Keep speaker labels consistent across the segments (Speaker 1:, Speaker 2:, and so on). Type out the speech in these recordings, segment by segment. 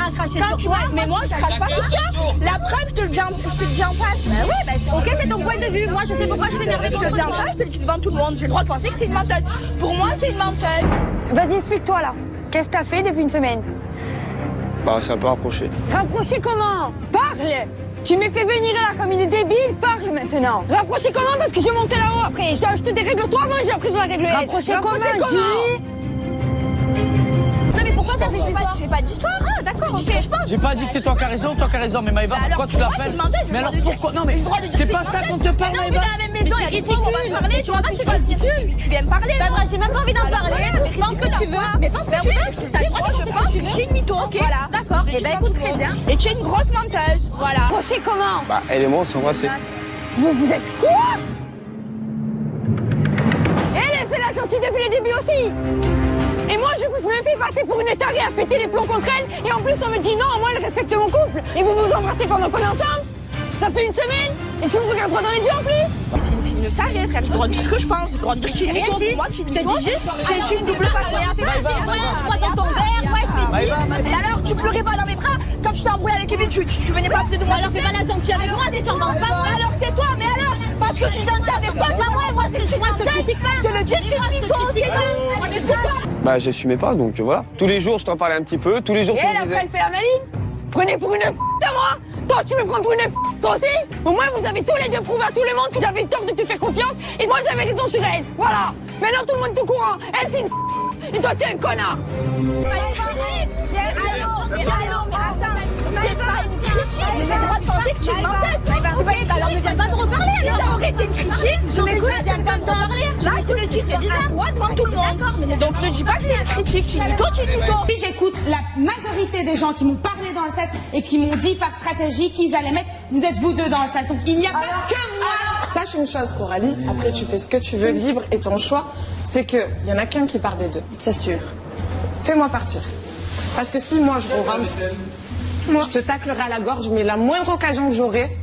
Speaker 1: à cracher sur toi. Mais moi, je crache pas sur toi. La preuve, je te le dis en face. Bah ouais, bah ok, c'est ton point de vue. Moi, je sais pourquoi je suis énervée. Je te le dis en face, je te le dis devant tout le monde. J'ai le droit de penser que c'est une menteuse. Pour moi, c'est une menteuse.
Speaker 2: Vas-y, explique-toi là. Qu'est-ce que t'as fait depuis une semaine?
Speaker 3: Bah, c'est un peu rapproché.
Speaker 2: Rapprocher comment? Parle! Tu m'es fait venir là comme une débile, parle maintenant! Rapprocher comment? Parce que je vais monter là-haut après. Je te dérègle toi avant et après je la règle. Rapprocher comment?
Speaker 1: Non mais pourquoi faire des histoires? J'ai pas d'histoire. Ah d'accord, ok, je pense.
Speaker 4: J'ai pas dit que c'est toi qui as raison, mais Maëva, pourquoi tu l'appelles? Mais alors pourquoi? Non mais c'est pas ça qu'on te parle, Maëva.
Speaker 1: On est dans la même maison, il y a ridicule. On va parler, tu vois pas que c'est ridicule. Tu viens me parler. Pas vrai, j'ai même pas envie d'en parler. Pense que tu veux. Mais pense que tu veux. T'as le droit de penser que tu es une mytho. Ok, d'accord. Et ben écoute très bien. Et tu es une grosse menteuse. Voilà.
Speaker 2: Rapprocher comment?
Speaker 3: Bah, elle et moi, on s'est embrassés.
Speaker 2: Vous êtes quoi? Elle fait la gentille depuis le début aussi. Et moi, je me fais passer pour une tarée à péter les plombs contre elle. Et en plus, on me dit non, moi, elle respecte mon couple. Et vous vous embrassez pendant qu'on est ensemble? Ça fait une semaine. Et tu me regardes pas dans les yeux en plus?
Speaker 1: C'est une tarée, frère. J'ai le droit de dire ce que je pense. J'ai le droit de dire que tu es une mytho. Pour moi, tu es une mytho. Je te dis juste, tu es une double face. Je bois dans ton verre. Ouais, je fais ci. Et alors, tu pleurais pas dans mes bras. Quand tu t'es embrouillé avec Kevin, tu venais pas plus de moi. Alors, fais pas la gentille avec moi. Tu en penses pas moi. Alors, tais-toi. Mais alors, parce que je suis gentille avec toi, c'est moi. Moi, je te critique pas. Je te le dis, tu es une mytho. Mais pourquoi?
Speaker 3: Bah, j'assumais pas, donc voilà. Tous les jours, je t'en parlais un petit peu. Tous les jours,
Speaker 2: et
Speaker 3: tu me
Speaker 2: elle,
Speaker 3: disais...
Speaker 2: après, elle fait la maline. Prenez pour une p*** à moi. Toi, tu me prends pour une p***, toi aussi. Au moins, vous avez tous les deux prouvé à tout le monde que j'avais tort de te faire confiance. Et moi, j'avais raison sur elle. Voilà. Maintenant, tout le monde est au courant. Elle, c'est une p***. Et toi, tu es un connard.
Speaker 1: C'est pas une critique, j'ai le droit de penser que tu es menteuse. Alors ne viens pas me reparler. Si ça aurait été une critique, je viens pas me parler. Là, je te le dis, c'est bizarre. Toi, devant tout le monde. Donc ne dis pas que c'est une critique, tu es une mytho, tu es une mytho.
Speaker 5: Puis j'écoute la majorité des gens qui m'ont parlé dans le CES et qui m'ont dit par stratégie qu'ils allaient mettre vous êtes vous deux dans le CES. Donc il n'y a pas que moi.
Speaker 6: Sache une chose, Coralie, après tu fais ce que tu veux, libre, et ton choix, c'est qu'il y en a qu'un qui part des deux. C'est sûr. Fais-moi partir. Parce que si moi je rentre, je te taclerai à la gorge, mais la moindre occasion que j'aurai,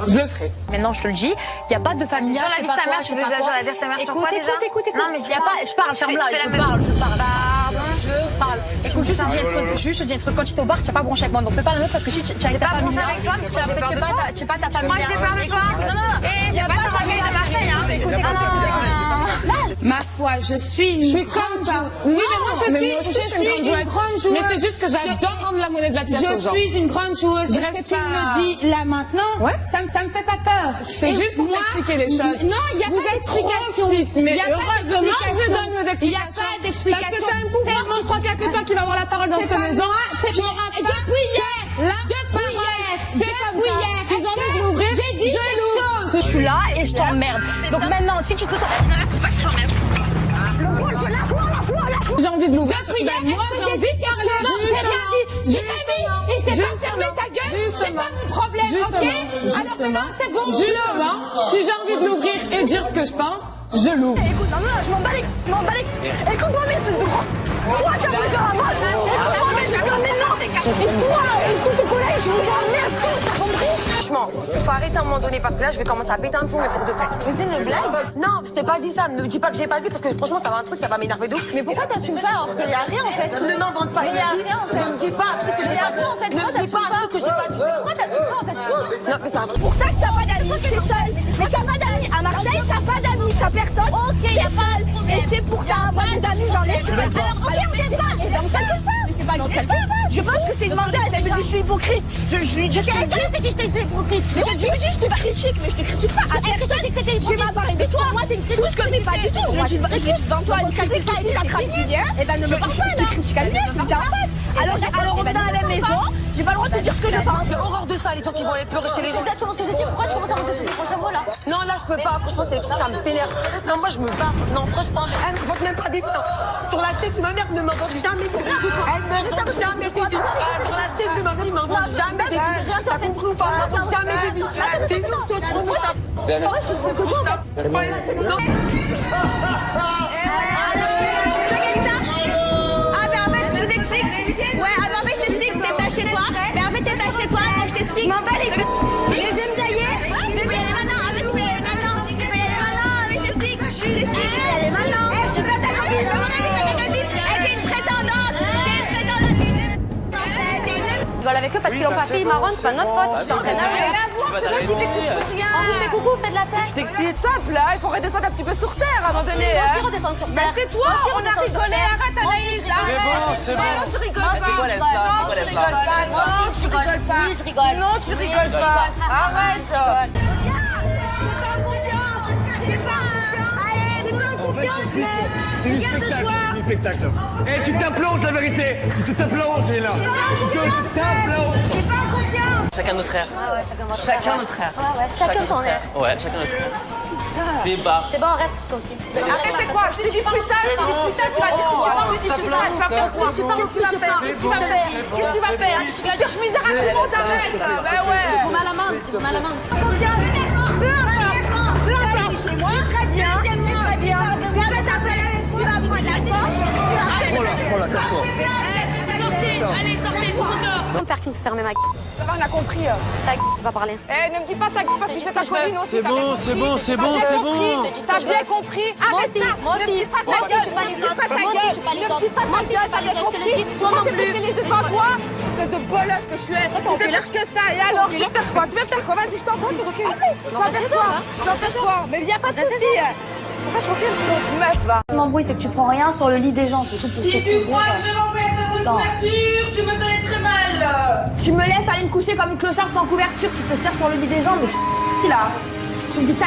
Speaker 6: je le ferai.
Speaker 7: Maintenant, je te le dis, il n'y a pas de famille.
Speaker 8: Sur la vie de ta mère, tu veux déjà la vie de ta mère sur quoi déjà?
Speaker 7: Écoute.
Speaker 8: Non, mais
Speaker 7: y a pas, je parle, ferme-la, je parle. Pardon, je parle. Écoute, juste te dis un truc, quand tu étais au bar, tu n'as pas branché avec moi, donc fais pas le meuf parce que si tu n'avais pas branché avec toi, tu n'as pas ta famille.
Speaker 8: Moi, j'ai peur de toi.
Speaker 7: Non. Et il n'y a pas ta famille de Marseille, hein. Écoute.
Speaker 5: Ma foi, je suis comme ça. Oui, mais moi je suis une grande joueuse.
Speaker 6: Mais c'est juste que j'adore rendre la monnaie de la pièce aux gens.
Speaker 5: Je suis une grande joueuse. Est-ce que tu me le dis là maintenant? Ça me fait pas peur.
Speaker 6: C'est juste pour t'expliquer les choses.
Speaker 5: Non, il n'y a pas d'explication.
Speaker 6: Mais heureusement que je donne mes explications.
Speaker 5: Il n'y a pas d'explication.
Speaker 6: Parce que tu as un pouvoir, tu crois qu'il n'y a que toi qui vas avoir la parole dans cette maison. Tu n'auras pas.
Speaker 5: Depuis hier. Depuis hier.
Speaker 6: C'est comme ça. Si j'ai envie de l'ouvrir,
Speaker 5: j'ai dit quelque chose.
Speaker 7: Je suis là et je t'emmerde. Donc maintenant, si tu te sens... C'est pas que je t'emmerde. Lâche-moi.
Speaker 6: J'ai envie de l'ouvrir.
Speaker 5: Moi, j'ai dit quelque chose. J'ai rien dit. J'ai pas dit. Il s'est pas fermé sa gueule. C'est pas mon problème, ok? Alors maintenant, c'est bon.
Speaker 6: Justement, si j'ai envie de l'ouvrir et de dire ce que je pense, je l'ouvre.
Speaker 7: Écoute, non, je m'en bats les... Écoute-moi, mais espèce de gros... Toi, tu as voulu faire la mode. Écoute-moi, mais je te mets non. Et toi, et tous tes collègues, je vous emmerde. T'as compris?
Speaker 9: Franchement, faut arrêter à un moment donné parce que là, je vais commencer à péter un plomb, mais pour de vrai.
Speaker 5: Mais c'est une blague?
Speaker 9: Non, je t'ai pas dit ça. Ne me dis pas que j'ai pas dit parce que franchement, ça va un truc, ça va m'énerver d'où.
Speaker 5: Mais pourquoi t'assumes pas alors qu'il y a rien en fait?
Speaker 9: Ne m'invente pas.
Speaker 5: Mais il y a rien en fait.
Speaker 9: Ne me dis pas un truc que j'ai pas dit. Ne me dis pas un truc que j'ai pas dit.
Speaker 5: Pourquoi t'assumes pas en fait?
Speaker 9: Non, mais c'est
Speaker 1: Pour ça que tu n'as pas d'amis, tu es seule. Mais tu n'as pas d'amis. À Marseille, tu n'as pas d'amis, tu n'as personne. Ok, il n'y a pas de problème. Et c'est pour ça, moi, des amis, j'en ai. Alors, ok, on s'aime pas. C'est pas grave. Je pense que c'est une menteuse. Elle me dit, je suis hypocrite. Je lui dis, qu'est-ce que je t'ai dit, je t'ai hypocrite. Je me dis, je te critique, mais je te critique pas. Je m'en parle de toi. Moi, c'est une critique. Tout ce que, mais pas du tout. Je dis devant toi, une critique, ça, si t'as tu viens. Et ben, ne me parle pas. Je te critique à lui, je te dis en face. Alors, on est dans la même maison. J'ai pas le droit de te dire ce que je pense.
Speaker 9: J'ai horreur de ça, les gens qui vont aller pleurer chez les gens.
Speaker 5: C'est exactement ce que j'ai dit. Pourquoi tu commences à monter sur le prochain mot là?
Speaker 9: Non, là, je peux pas. Franchement, c'est des trucs, ça me vénère. Non, moi, je me bats. Non, franchement, elle me vante même pas des fins. Sur la tête de ma mère, ne m'invente jamais des vies. Elle me vante jamais des vies. Sur la tête de ma fille, m'invente jamais des vies. T'as compris ou pas? M'invente jamais des vies. T'es ouf, toi, trop ouf. Non.
Speaker 1: Chez toi, mais en fait t'es pas chez toi, donc je t'explique. Je m'en bats les couilles. Je vais me tailler. Je vais y aller maintenant. Je vais y aller maintenant. Je vais y aller maintenant. Je t'explique. Je vais y aller maintenant. Je suis pas ta copine. Elle est une prétendante. Elle est une prétendante.
Speaker 7: rigole avec eux parce qu'ils l'ont pas fait, ils marronnent, c'est pas notre faute. Ils s'entraînent à eux. On vous fait coucou, faites la tête.
Speaker 2: Tu t'excites. Stop là, il faut redescendre un petit peu sur terre à un moment donné.
Speaker 7: Moi aussi redescendre sur terre.
Speaker 2: C'est toi, on a rigolé, arrête Anaïs.
Speaker 4: C'est bon.
Speaker 2: Non, tu rigoles pas.
Speaker 7: Non, tu rigoles pas.
Speaker 2: Non, tu rigoles pas.
Speaker 7: Oui, je rigole.
Speaker 2: Non, tu rigoles pas. Arrête.
Speaker 10: C'est du spectacle, c'est du spectacle. Eh, tu tapes la honte, la vérité. Tu te tapes la honte, là. Tu te tapes la honte.
Speaker 9: Chacun notre air.
Speaker 7: Ah ouais, chacun votre
Speaker 9: Chacun notre air.
Speaker 7: Ouais, chacun ton air.
Speaker 9: Ouais, chacun notre air. Débat.
Speaker 7: C'est bon, arrête, toi aussi.
Speaker 2: Arrête, c'est quoi? Je te dis plus tard, je te dis plus tard, tu vas dire que tu parles, si tu parles, tu vas faire quoi? Tu parles, tu vas faire. Qu'est-ce que tu vas faire? Tu cherches misère à tout le monde, arrête. Ben ouais.
Speaker 7: Tu prends mal à la main, tu prends mal à la main.
Speaker 2: Confiance. Peu importe. C'est très bien. C'est très bien. Fais ta fête. Tu vas prendre la porte.
Speaker 10: Prends-la, casse-toi.
Speaker 2: Allez, sortez, tout le monde dehors.
Speaker 7: Faire qui me fait fermer ma gueule.
Speaker 2: Ça va, on a compris.
Speaker 7: Ta gueule, tu vas parler.
Speaker 2: Eh, ne me dis pas ta gueule parce que c'est ta copine aussi.
Speaker 4: C'est bon, c'est bon, c'est bon, c'est bon.
Speaker 2: T'as bien compris.
Speaker 7: Moi aussi, moi aussi. Moi aussi, je suis pas les autres. Moi aussi, je suis pas les autres. Moi aussi, je suis pas les autres. Je te le dis, toi non plus.
Speaker 2: les yeux devant toi. Espèce de bolosse que tu es. Tu fais faire que ça. Et alors, tu veux faire quoi? Tu veux faire quoi? Vas-y, je t'entends, tu recules. Tu vas faire quoi? Tu vas faire quoi? Mais il n'y a pas de souci. Pourquoi tu recules? Pauvre meuf, va.
Speaker 1: L'embrouille, c'est que tu prends rien sur le lit des gens, c'est tout pour
Speaker 5: Si tu crois que je vais m'embrouiller de bonne couverture, tu me connais très mal.
Speaker 1: Tu me laisses aller me coucher comme une clocharde sans couverture, tu te sers sur le lit des gens, mais tu là. Tu me dis ta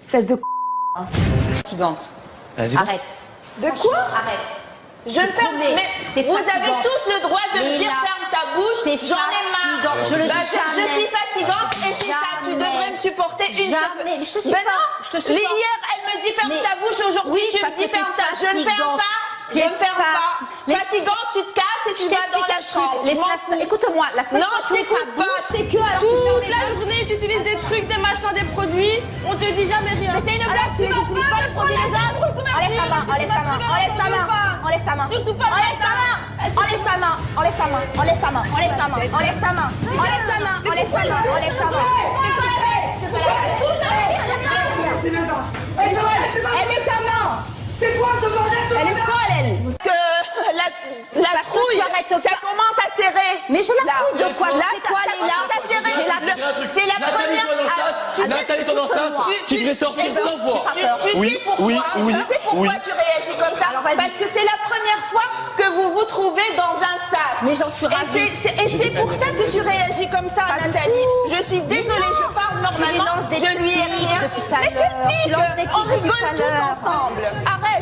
Speaker 1: espèce de
Speaker 7: Fatigante. Arrête.
Speaker 1: De quoi?
Speaker 7: Arrête.
Speaker 8: Je ne ferme, mais vous avez tous le droit de me dire ferme ta bouche, j'en ai marre.
Speaker 7: Je le dis
Speaker 8: Je
Speaker 7: jamais.
Speaker 8: suis fatigante et c'est ça, tu devrais me supporter une
Speaker 7: Jamais. Mais je te
Speaker 8: Ben
Speaker 7: supporte.
Speaker 8: non,
Speaker 7: Je te supporte.
Speaker 8: hier elle me dit ferme
Speaker 7: Mais-
Speaker 8: ta bouche, aujourd'hui
Speaker 7: Oui,
Speaker 8: tu me
Speaker 7: parce
Speaker 8: dis
Speaker 7: que t'es
Speaker 8: ferme ta. Je ne ferme
Speaker 7: fatigante.
Speaker 8: pas, je
Speaker 7: T'es
Speaker 8: ne ferme pas.
Speaker 7: Mais-
Speaker 8: Fatigante, tu te casses et tu vas dans la chambre. Je m'en fous.
Speaker 7: Écoute-moi, la seule
Speaker 8: Non,
Speaker 7: fois
Speaker 8: je
Speaker 7: que tu ouvres ta
Speaker 8: t'écoute pas.
Speaker 7: bouche,
Speaker 1: C'est que alors
Speaker 5: Toute la journée, tu utilises des trucs, des machins, des produits, on te dit jamais rien.
Speaker 1: Mais c'est une blague, tu n'utilises pas le produit des autres. Enlève ta main, enlève ta main, enlève ta main, enlève ta main.
Speaker 5: Surtout pas
Speaker 1: Enlève ta main, enlève ta main, enlève ta main, enlève ta main, enlève ta main, enlève ta main, enlève ta main, enlève ta main, enlève ta main. Elle met ta main.
Speaker 5: C'est quoi ce bordel?
Speaker 1: Elle est folle, elle.
Speaker 8: Que la trouille, ça commence à serrer.
Speaker 7: Mais j'ai la trouille de quoi?
Speaker 8: Là,
Speaker 7: C'est quoi,
Speaker 8: ça
Speaker 7: Léla?
Speaker 8: commence à serrer. C'est la première.
Speaker 3: Nathalie, ton sens, tu devrais sortir 100 fois.
Speaker 8: Tu sais pourquoi tu réagis comme ça?
Speaker 7: Alors, vas-y.
Speaker 8: Parce que c'est la première fois que vous vous trouvez dans un sas.
Speaker 7: Mais j'en suis ravie.
Speaker 8: Et c'est pour ça que tu réagis comme ça, Nathalie. Je suis désolée, je parle normalement.
Speaker 7: lances des
Speaker 8: Je lui ai
Speaker 7: pics
Speaker 8: rien.
Speaker 7: depuis tout à
Speaker 8: Mais
Speaker 7: l'heure.
Speaker 8: quel
Speaker 7: Tu lances des
Speaker 8: pic? On
Speaker 7: pics depuis
Speaker 8: rigole
Speaker 7: tout à
Speaker 8: tous
Speaker 7: l'heure.
Speaker 8: ensemble. Arrête.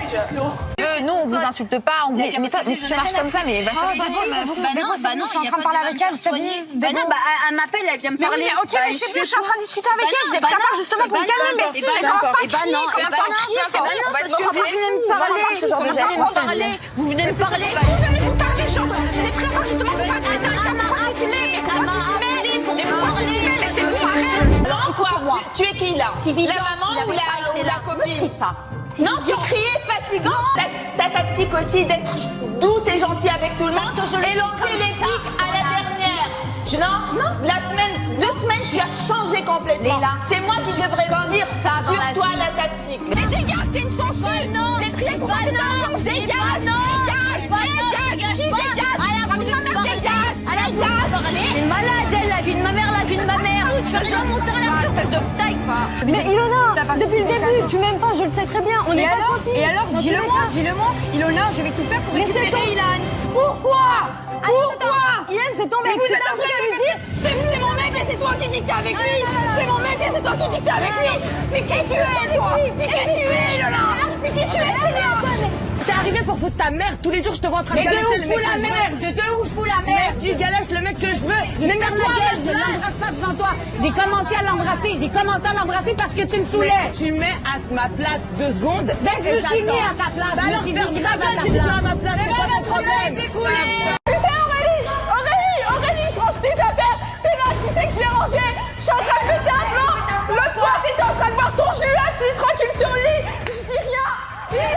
Speaker 11: Nous, on vous insulte pas, on vous... mais toi, si tu marches comme ça, mais va
Speaker 2: Bah non, je suis en train de parler avec elle, c'est bon.
Speaker 1: Bah non, elle m'appelle, elle vient me parler.
Speaker 2: Mais ok, mais c'est bon, je suis en train de discuter avec elle, je l'ai pris à part justement pour me calmer, mais si, mais commence pas à crier, commence pas à crier, c'est bon, parce que vous venez me parler, vous venez me parler, vous allez me parler, je l'ai pris à part justement pour pas crier, pourquoi tu t'y mets, mais pourquoi tu t'y mets, mais c'est bon, arrête.
Speaker 8: Alors, toi, tu es qui là? La maman ou la copine? Non, tu criais fatigant. Ta tactique aussi d'être douce et gentille avec tout le monde et lancer les pics à la dernière. Non, 2 semaines, tu as changé complètement. C'est moi qui devrais vous dire sur toi la tactique.
Speaker 2: Mais dégage, t'es une censure. Non, les prières pour pas non, dégage,
Speaker 1: Elle est malade, elle, la vie de ma mère, la vie de ma mère. Tu vas bien monter en la espèce de taille, quoi. Mais Ilona, depuis le début, tu m'aimes pas, je le sais très bien. On est pas copines.
Speaker 2: Et alors, dis-le-moi, Ilona, je vais tout faire pour récupérer Ilan. Pourquoi?
Speaker 1: Ilan, c'est ton mec,
Speaker 2: Vous
Speaker 1: c'est
Speaker 2: êtes
Speaker 1: un
Speaker 2: en train
Speaker 1: truc à
Speaker 2: de
Speaker 1: lui
Speaker 2: me dire, c'est mon mec et c'est toi qui dis que t'es avec lui. C'est mon mec et c'est toi qui dis que t'es avec lui. Mais qui tu es, toi? Mais qui tu es, Ilona? Mais qui tu es,
Speaker 1: T'es arrivé pour foutre ta mère, tous les jours je te vois en train de
Speaker 2: Mais de
Speaker 1: galécher
Speaker 2: où je fous la merde? De où je fous la merde?
Speaker 1: Tu galèches le mec que je veux. Mais toi, je l'embrasse pas devant toi. J'ai commencé à l'embrasser parce que tu me saoulais.
Speaker 2: Tu mets à ma place 2 secondes.
Speaker 1: Ben je me suis mis à ta place.
Speaker 2: Bah alors, ferme ta gueule, c'est pas à ma place. C'est pas mon problème. Tu sais, Aurélie, je range tes affaires. T'es là, tu sais que je l'ai rangé. Je suis en train de péter un plan. L'autre fois, t'étais en train de boire ton jus assis tranquille sur le lit. Je dis rien. Hier.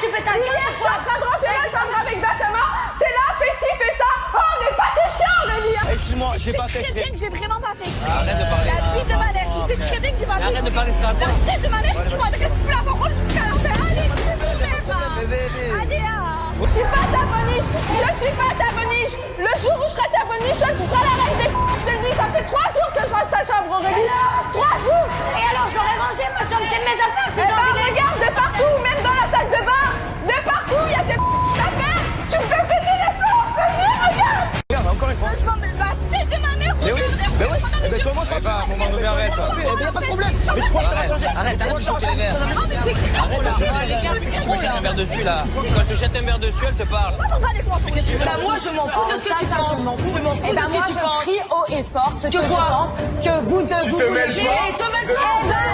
Speaker 1: Tu peux t'arrêter.
Speaker 2: Hier, je suis en train de ranger la chambre avec Benjamin. T'es là, fais ci, fais ça. Oh, on n'est pas tes chiens, Aurélie.
Speaker 10: Excuse-moi, j'ai pas fait
Speaker 1: très
Speaker 10: exprès.
Speaker 1: bien que j'ai vraiment pas fait exprès.
Speaker 10: Arrête de parler.
Speaker 1: La vie de ma mère, il sait très bien que j'ai pas fait
Speaker 10: Arrête de parler sur la
Speaker 1: La tête de ma mère, je m'adresse plus la parole jusqu'à la fin. Allez, tu me fais pas.
Speaker 10: Bébé.
Speaker 1: Allez, là.
Speaker 2: Je suis pas ta boniche. Je suis pas ta boniche. Le jour où je serai ta boniche, toi, tu seras la reine des je te le dis, ça fait 3 jours que je range ta chambre, Aurélie. 3 jours.
Speaker 1: Et alors, j'aurais rangé ma chambre, c'est mes affaires, si j'ai envie de...
Speaker 2: Regarde, de partout, même dans la salle de bain. De partout, il y a des affaires. Tu me fais péter les plombs, je te jure, regarde.
Speaker 10: Regarde, encore une fois.
Speaker 1: Je m'en mets la tête de ma mère.
Speaker 10: Mais oui, mais ouais. Eh ben commence par ça. À un moment donné, arrête. Mais y a pas de problème. Mais tu crois que ça va changer? Arrête de jeter les verres. Arrête de jeter les verres. Tu me jettes un verre dessus là. Quand je te jette un verre dessus, elle te parle.
Speaker 9: Bah moi je m'en fous de ce que tu penses. Je m'en fous de ce que tu penses. Moi je crie haut et fort ce que je pense que vous deux vous voulez.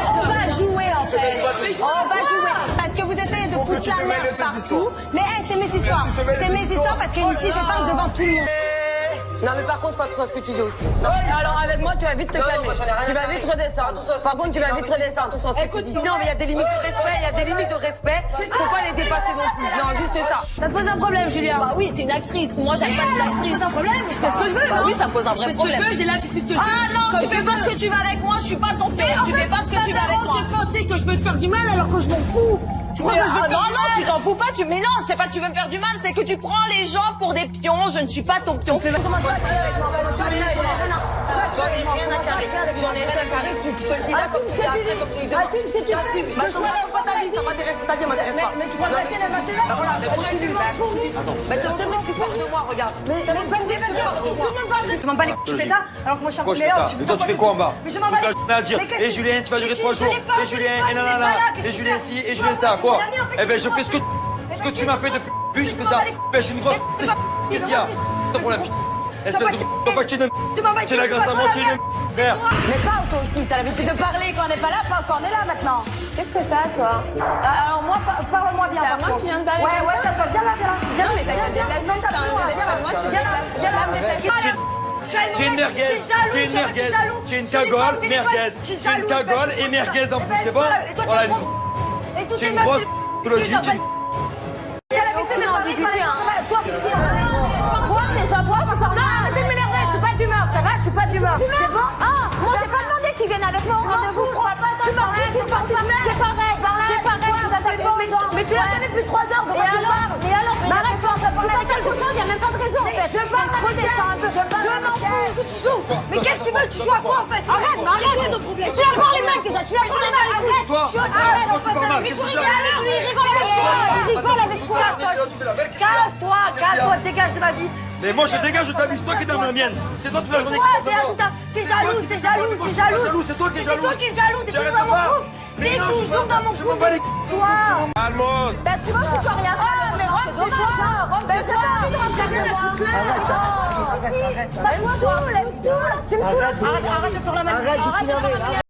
Speaker 9: On va jouer en fait. On va jouer parce que vous essayez de foutre la merde partout. Mais c'est mes histoires. C'est mes histoires parce que ici je parle devant tout le monde.
Speaker 12: Non mais par contre fais attention à ce que tu dis aussi. Non.
Speaker 9: Alors avec moi tu vas vite te calmer. Tu vas vite redescendre. Par contre tu vas vite redescendre.
Speaker 12: Écoute, non mais il y a des limites de respect, il y a des limites de respect. Faut pas les dépasser non plus. Non, juste ça.
Speaker 9: Ça te pose un problème, Julia?
Speaker 8: Bah oui, t'es une actrice. Moi, j'aime pas de l'actrice.
Speaker 9: Ça pose un problème. Je fais ce que je veux.
Speaker 8: Bah oui, ça pose un vrai problème.
Speaker 9: Je fais ce que je veux. J'ai l'attitude que je veux.
Speaker 8: Ah non, tu fais pas ce que tu veux avec moi. Je suis pas ton père. Tu fais pas ce que tu veux avec moi.
Speaker 9: Ça t'arrange de penser que je veux te faire du mal alors que je m'en fous. Tu crois que je veux te faire du mal?
Speaker 8: Tu t'en fous pas. Mais non, c'est pas que tu veux me faire du mal, c'est que tu prends les gens pour des pions. Je ne suis pas ton pion.
Speaker 12: J'en ai rien à carrer. J'en ai rien à carrer. Je te le dis là comme tu dis après, comme tu dis demain. J'assume. Je ne pas ta vie, ça m'intéresse pas. Ta vie m'intéresse pas.
Speaker 9: Mais tu crois que la tienne, elle m'intéresse?
Speaker 12: Bah voilà, mais continue. Mais t'as entendu que tu parles de moi, regarde.
Speaker 9: Mais t'as même pas dit parce que tout le monde parle de...
Speaker 12: Je m'en bats les couilles, tu fais ça alors que moi je suis un peu meilleur.
Speaker 10: Et toi tu fais quoi en bas?
Speaker 12: Mais je m'en bats les
Speaker 10: à dire. Et Julien, tu vas durer 3 jours. Et Julien, et nanana. Et Julien ci, et Julien ça, quoi? Eh ben je fais ce que tu m'as fait depuis le début, je fais ça. Ben je suis une grosse qu'est-ce qu'il y a? Ton problème. Espèce de pas que tu es une... Tu es la grâce à moi, tu es une... Merde.
Speaker 9: Mais parle toi aussi, t'as l'habitude de parler quand on n'est pas là, pas quand on est là maintenant. Qu'est-ce que t'as toi? Alors moi, parle-moi bien. C'est à moi que tu viens de parler. Ouais, ça va, viens là, viens là. Non mais t'as qu'à te déplacer, c'est un peu d'être près de moi, tu te déplaces. Viens là,
Speaker 10: Tu es une merguez, tu es une merguez, tu es une cagole, merguez. Tu es une cagole et merguez en plus, c'est bon? Voilà, tu es une grosse logique.
Speaker 9: T'as l'habitude de parler, toi déjà, toi, je parle. Non, arrêtez de m'énerver, je suis pas d'humeur, ça va, je suis pas d'humeur. C'est bon? Ah, moi j'ai pas demandé qu'ils viennent avec moi au rendez-vous. Tu m'as dit qu'ils parlent pas. C'est pareil, tu t'attaques pas aux gens. Mais tu la connais depuis 3 heures, de quoi tu parles? Mais alors, je m'arrête fort, tu t'attaques aux gens, il y a même pas de raison en fait. Je parle, redescends un peu. Je m'en fous.
Speaker 12: Tu joues. Mais qu'est-ce que tu veux? Tu joues à quoi en fait?
Speaker 2: Arrête.
Speaker 9: Tu vas voir les mecs déjà, tu vas voir les mecs. Arrête.
Speaker 10: Toi, pourquoi tu parles mal?
Speaker 9: Mais tu rigoles avec lui, il rigole avec toi. Il rigole avec toi.
Speaker 12: Casse-toi, dégage de ma vie.
Speaker 10: Mais moi je dégage de ta vie, c'est toi qui es dans la mienne. C'est toi toute la journée
Speaker 12: T'es jaloux.
Speaker 10: C'est toi qui es jaloux.
Speaker 12: T'es toujours dans mon couple. T'es toujours dans mon couple. Toi.
Speaker 10: Almos.
Speaker 2: Bah tu vois, je suis coriace.
Speaker 9: Mais rentre chez toi.
Speaker 2: Bah j'ai pas envie de rentrer chez moi.
Speaker 9: Tu me saoules. Arrête de faire la même.